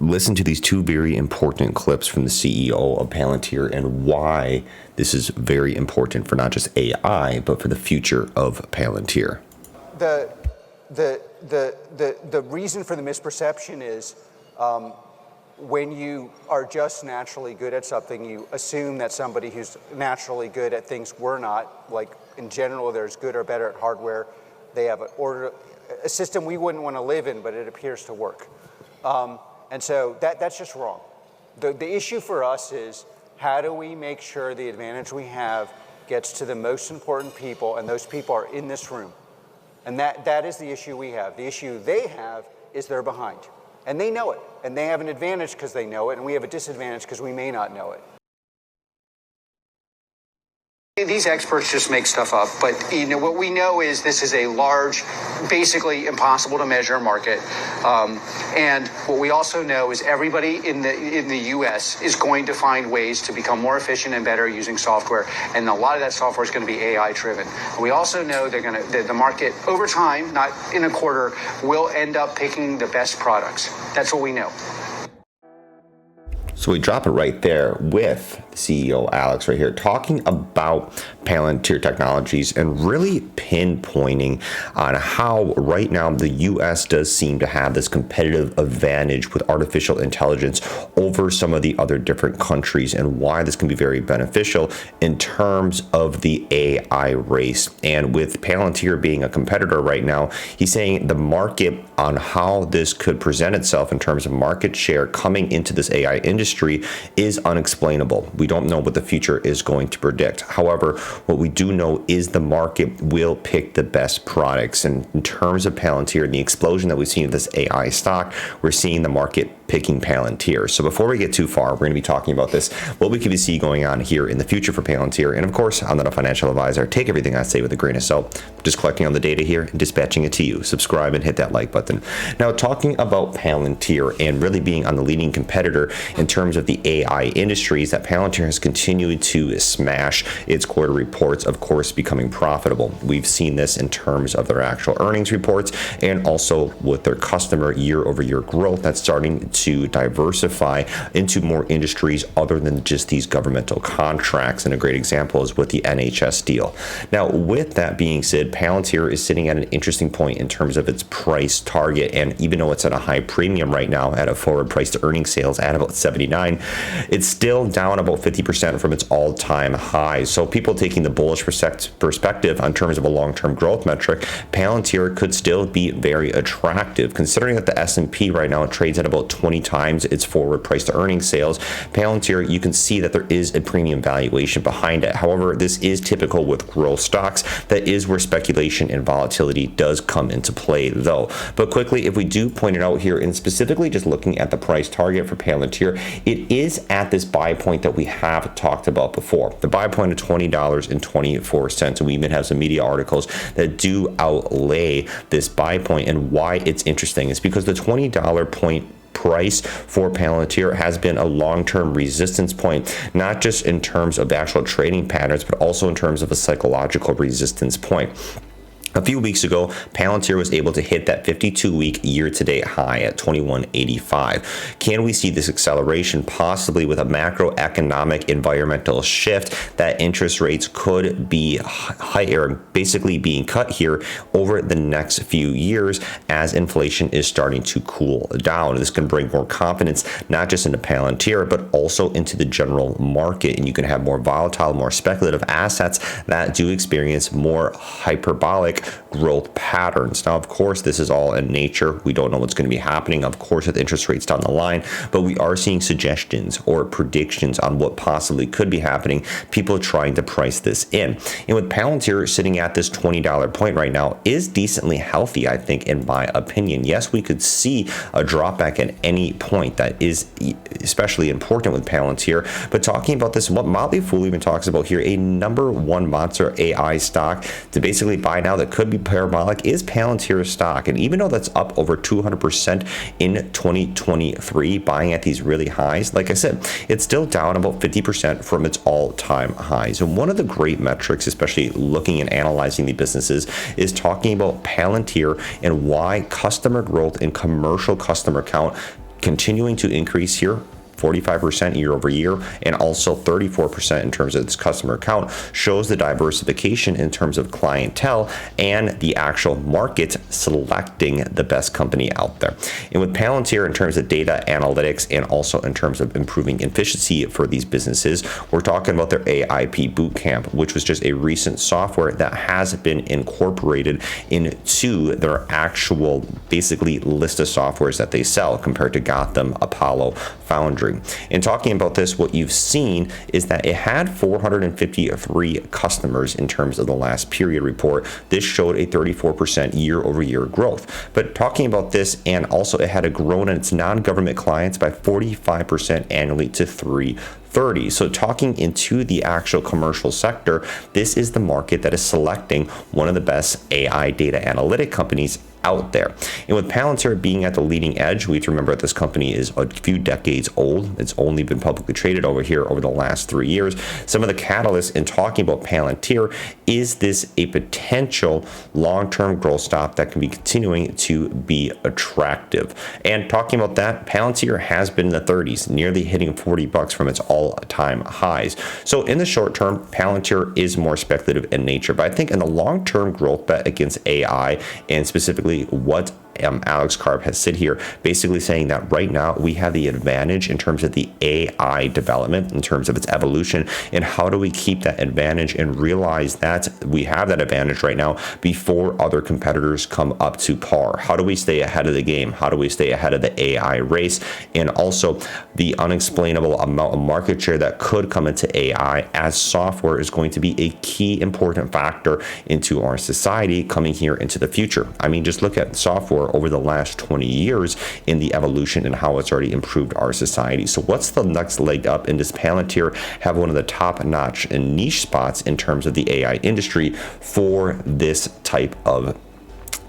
listen to these two very important clips from the CEO of Palantir and why this is very important for not just AI, but for the future of Palantir. The reason for the misperception is when you are just naturally good at something, you assume that somebody who's naturally good at things we're not, like in general, there's good or better at hardware. They have a system we wouldn't want to live in, but it appears to work. And so that's just wrong. The issue for us is how do we make sure the advantage we have gets to the most important people, and those people are in this room. And that is the issue we have. The issue they have is they're behind. And they know it. And they have an advantage because they know it, and we have a disadvantage because we may not know it. These experts just make stuff up, but what we know is this is a large, basically impossible to measure market. And what we also know is everybody in the U.S. is going to find ways to become more efficient and better using software, and a lot of that software is going to be AI driven. We also know that the market over time, not in a quarter, will end up picking the best products. That's what we know. So we drop it right there with the CEO, Alex, right here, talking about Palantir Technologies and really pinpointing on how right now the U.S. does seem to have this competitive advantage with artificial intelligence over some of the other different countries and why this can be very beneficial in terms of the AI race. And with Palantir being a competitor right now, he's saying the market on how this could present itself in terms of market share coming into this AI industry is unexplainable. We don't know what the future is going to predict. However, what we do know is the market will pick the best products. And in terms of Palantir and the explosion that we've seen of this AI stock, we're seeing the market picking Palantir. So before we get too far, we're going to be talking about this, what we could see going on here in the future for Palantir. And of course, I'm not a financial advisor. Take everything I say with a grain of salt. Just collecting on the data here and dispatching it to you. Subscribe and hit that like button. Now, talking about Palantir and really being on the leading competitor in terms of the AI industries, that Palantir has continued to smash its quarter reports, of course, becoming profitable. We've seen this in terms of their actual earnings reports and also with their customer year-over-year growth that's starting to diversify into more industries other than just these governmental contracts. And a great example is with the NHS deal. Now, with that being said, Palantir is sitting at an interesting point in terms of its price target. And even though it's at a high premium right now at a forward price to earnings sales at about 79, it's still down about 50% from its all-time high. So people taking the bullish perspective on terms of a long-term growth metric, Palantir could still be very attractive, considering that the S&P right now trades at about 20 times its forward price to earnings sales. Palantir, you can see that there is a premium valuation behind it. However, this is typical with growth stocks. That is where speculation and volatility does come into play, though. But quickly, if we do point it out here, and specifically just looking at the price target for Palantir, it is at this buy point that we have talked about before. The buy point of $20.24. And we even have some media articles that do outlay this buy point. And why it's interesting is because the $20 point price for Palantir has been a long-term resistance point, not just in terms of actual trading patterns, but also in terms of a psychological resistance point. A few weeks ago, Palantir was able to hit that 52-week year-to-date high at 2185. Can we see this acceleration possibly with a macroeconomic environmental shift that interest rates could be higher, basically being cut here over the next few years as inflation is starting to cool down? This can bring more confidence, not just into Palantir, but also into the general market. And you can have more volatile, more speculative assets that do experience more hyperbolic growth patterns. Now, of course, this is all in nature. We don't know what's going to be happening, of course, with interest rates down the line, but we are seeing suggestions or predictions on what possibly could be happening, people trying to price this in. And with Palantir sitting at this $20 point right now is decently healthy, I think, in my opinion. Yes, we could see a drop back at any point. That is especially important with Palantir. But talking about this, what Motley Fool even talks about here, a number one monster AI stock to basically buy now that could be parabolic is Palantir stock. And even though that's up over 200% in 2023, buying at these really highs, like I said, it's still down about 50% from its all-time highs. And one of the great metrics, especially looking and analyzing the businesses, is talking about Palantir and why customer growth and commercial customer count continuing to increase here, 45% year over year, and also 34% in terms of this customer count, shows the diversification in terms of clientele and the actual market selecting the best company out there. And with Palantir, in terms of data analytics and also in terms of improving efficiency for these businesses, we're talking about their AIP Bootcamp, which was just a recent software that has been incorporated into their actual basically list of softwares that they sell compared to Gotham, Apollo, Foundry. In talking about this, what you've seen is that it had 453 customers in terms of the last period report. This showed a 34% year-over-year growth. But talking about this, and also it had grown in its non-government clients by 45% annually to 330. So talking into the actual commercial sector, this is the market that is selecting one of the best AI data analytic companies out there. And with Palantir being at the leading edge, we have to remember that this company is a few decades old. It's only been publicly traded over here over the last 3 years. Some of the catalysts in talking about Palantir, is this a potential long-term growth stock that can be continuing to be attractive? And talking about that, Palantir has been in the 30s, nearly hitting $40 from its all-time highs. So in the short term, Palantir is more speculative in nature, but I think in the long-term growth bet against AI, and specifically what Alex Karp has said here, basically saying that right now we have the advantage in terms of the AI development, in terms of its evolution, and how do we keep that advantage and realize that we have that advantage right now before other competitors come up to par? How do we stay ahead of the game? How do we stay ahead of the AI race? And also the unexplainable amount of market share that could come into AI, as software is going to be a key important factor into our society coming here into the future. I mean, just look at software over the last 20 years in the evolution and how it's already improved our society. So what's the next leg up? And does Palantir have one of the top-notch and niche spots in terms of the AI industry for this type of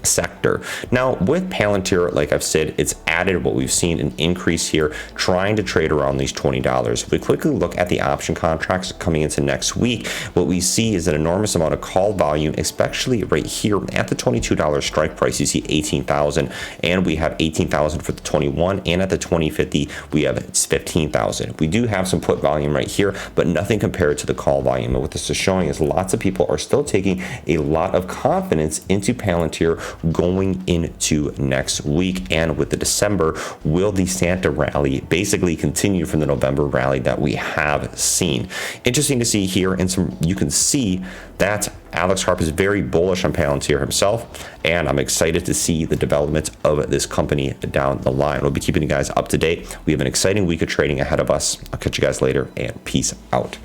sector? Now with Palantir, like I've said, it's added what we've seen an increase here, trying to trade around these $20. If we quickly look at the option contracts coming into next week, what we see is an enormous amount of call volume, especially right here at the $22 strike price. You see 18,000, and we have 18,000 for the 21, and at the 2050 we have 15,000. We do have some put volume right here, but nothing compared to the call volume. And what this is showing is lots of people are still taking a lot of confidence into Palantir going into next week. And with the December, will the Santa rally basically continue from the November rally that we have seen? Interesting to see here, and you can see that Alex Karp is very bullish on Palantir himself, and I'm excited to see the development of this company down the line. We'll be keeping you guys up to date. We have an exciting week of trading ahead of us. I'll catch you guys later, and peace out.